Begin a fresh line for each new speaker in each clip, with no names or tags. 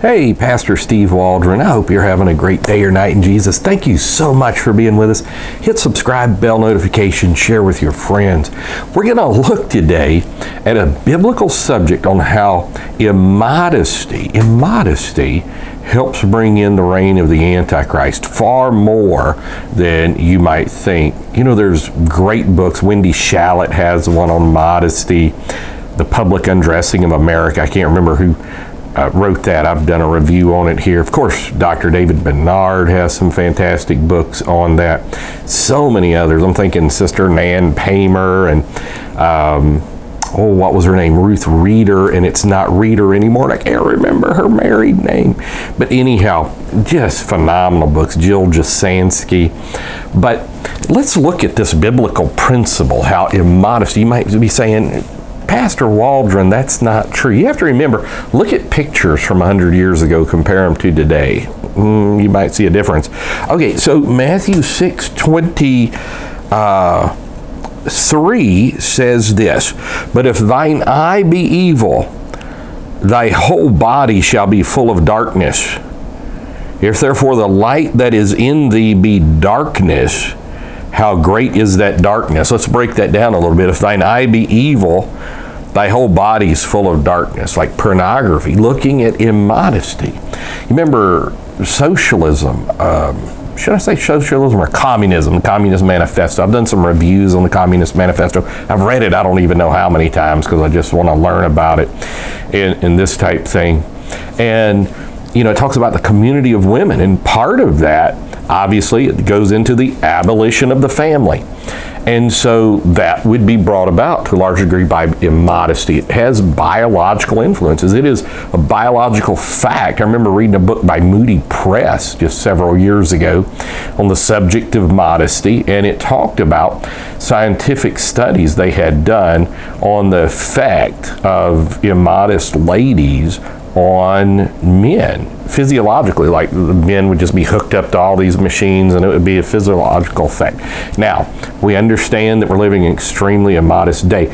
Hey, Pastor Steve Waldron. I hope you're having a great day or night in Jesus. Thank you so much for being with us. Hit subscribe, bell notification, share with your friends. We're going to look today at a biblical subject on how immodesty helps bring in the reign of the Antichrist far more than you might think. You know, there's great books. Wendy Shallett has one on modesty, The Public Undressing of America. I can't remember who wrote that. I've done a review on it here. Of course, Dr. David Bernard has some fantastic books on that. So many others. I'm thinking Sister Nan Paymer and what was her name? Ruth Reeder, and it's not Reeder anymore. And I can't remember her married name. But anyhow, just phenomenal books. Jill Jasansky. But let's look at this biblical principle, how immodesty. You might be saying, Pastor Waldron, that's not true. You have to remember, look at pictures from 100 years ago, compare them to today. You might see a difference. Okay, so Matthew 6:23 says this, "But if thine eye be evil, thy whole body shall be full of darkness. If therefore the light that is in thee be darkness, how great is that darkness?" Let's break that down a little bit. If thine eye be evil, thy whole body's full of darkness, like pornography, looking at immodesty. You remember socialism, should I say socialism or communism, the Communist Manifesto. I've done some reviews on the Communist Manifesto. I've read it, I don't even know how many times, because I just want to learn about it in this type thing. And, you know, it talks about the community of women, and part of that, obviously, it goes into the abolition of the family. And so that would be brought about to a large degree by immodesty. It has biological influences. It is a biological fact. I remember reading a book by Moody Press just several years ago on the subject of modesty, and it talked about scientific studies they had done on the effect of immodest ladies on men physiologically. Like the men would just be hooked up to all these machines, and it would be a physiological effect. Now, we understand that we're living in an extremely immodest day.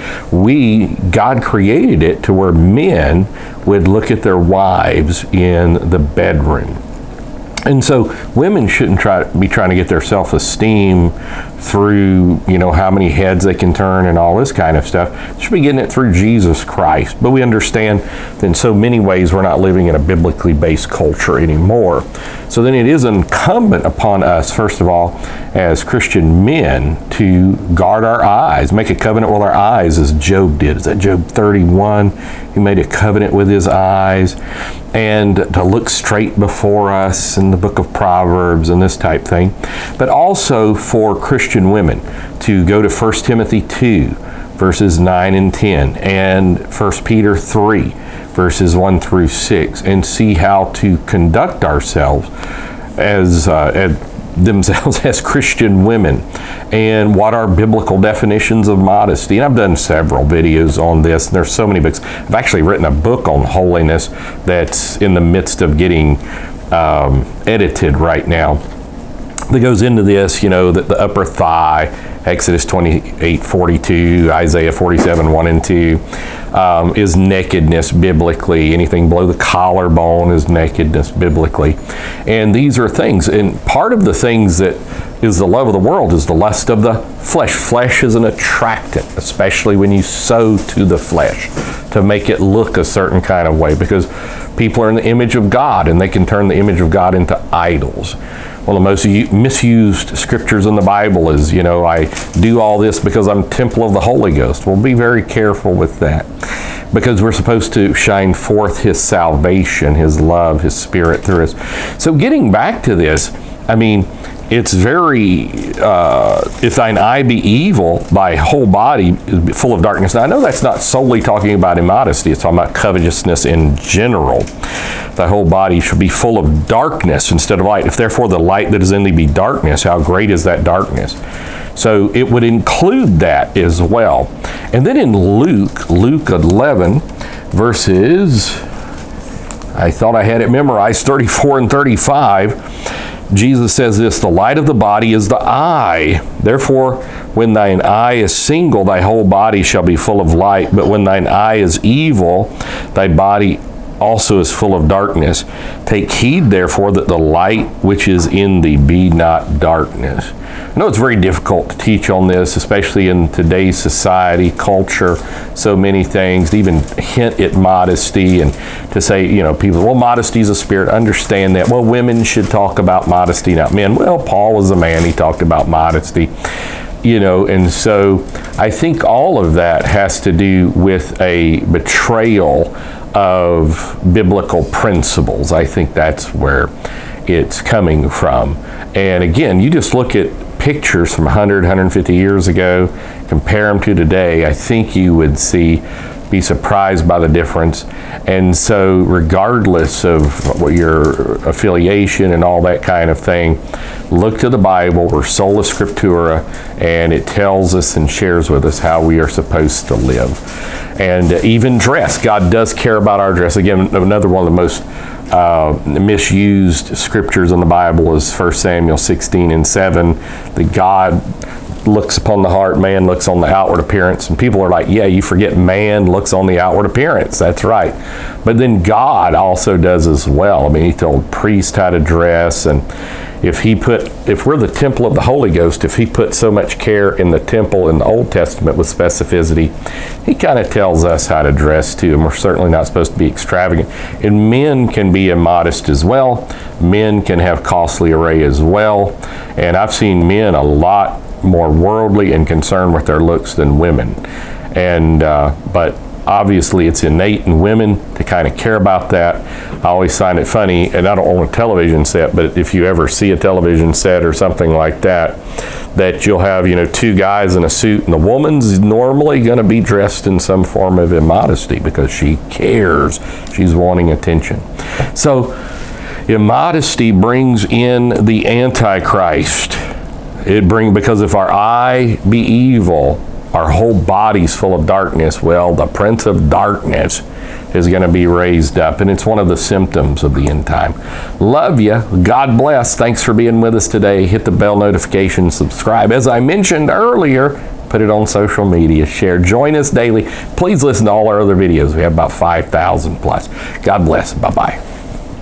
God created it to where men would look at their wives in the bedroom. And so women shouldn't be trying to get their self-esteem through, you know, how many heads they can turn and all this kind of stuff. They should be getting it through Jesus Christ. But we understand that in so many ways we're not living in a biblically based culture anymore. So then it is incumbent upon us, first of all, as Christian men, to guard our eyes, make a covenant with our eyes, as Job did. Is that Job 31? He made a covenant with his eyes, and to look straight before us in the book of Proverbs and this type thing. But also for Christian women to go to 1 Timothy 2, verses 9 and 10, and 1 Peter 3, verses 1 through 6, and see how to conduct ourselves as themselves as Christian women, and what are biblical definitions of modesty. And I've done several videos on this, and there's so many books. I've actually written a book on holiness that's in the midst of getting edited right now, that goes into this, you know, that the upper thigh, Exodus 28:42, Isaiah 47:1 and 2, is nakedness biblically. Anything below the collarbone is nakedness biblically. And these are things, and part of the things that is the love of the world is the lust of the flesh. Flesh is an attractant, especially when you sow to the flesh to make it look a certain kind of way, because people are in the image of God, and they can turn the image of God into idols. One of the most misused scriptures in the Bible is, you know, I do all this because I'm temple of the Holy Ghost. Well, be very careful with that, because we're supposed to shine forth His salvation, His love, His Spirit through us. So getting back to this, I mean, it's very, if thine eye be evil, thy whole body is full of darkness. Now, I know that's not solely talking about immodesty. It's talking about covetousness in general. Thy whole body should be full of darkness instead of light. If therefore the light that is in thee be darkness, how great is that darkness? So it would include that as well. And then in Luke 11, verses, I thought I had it memorized, 34 and 35, Jesus says this, "The light of the body is the eye. Therefore, when thine eye is single, thy whole body shall be full of light. But when thine eye is evil, thy body also is full of darkness. Take heed, therefore, that the light which is in thee be not darkness. I know it's very difficult to teach on this, especially in today's society, culture, so many things, to even hint at modesty and to say, you know, people, well, modesty is a spirit, understand that. Well, women should talk about modesty, not men. Well, Paul was a man, he talked about modesty. You know, and so I think all of that has to do with a betrayal of biblical principles. I think that's where it's coming from. And again, you just look at pictures from 100, 150 years ago, compare them to today, I think you would be surprised by the difference. And so regardless of what your affiliation and all that kind of thing, look to the Bible. We're sola scriptura, and it tells us and shares with us how we are supposed to live. And even dress. God does care about our dress. Again, another one of the most misused scriptures in the Bible is 1 Samuel 16:7, that God looks upon the heart, man looks on the outward appearance. And people are like, yeah, you forget man looks on the outward appearance. That's right. But then God also does as well. I mean, he told priests how to dress, and if we're the temple of the Holy Ghost, if he put so much care in the temple in the Old Testament with specificity, he kind of tells us how to dress too, and we're certainly not supposed to be extravagant. And men can be immodest as well. Men can have costly array as well. And I've seen men a lot more worldly and concerned with their looks than women. And but obviously it's innate in women to kind of care about that. I always find it funny, and I don't own a television set, but if you ever see a television set or something like that, that you'll have, you know, two guys in a suit, and the woman's normally going to be dressed in some form of immodesty because she cares. She's wanting attention. So immodesty brings in the Antichrist. Because if our eye be evil, our whole body's full of darkness, well, the prince of darkness is going to be raised up, and it's one of the symptoms of the end time. Love you. God bless. Thanks for being with us today. Hit the bell notification, subscribe. As I mentioned earlier, put it on social media, share, join us daily. Please listen to all our other videos. We have about 5,000 plus. God bless. Bye-bye.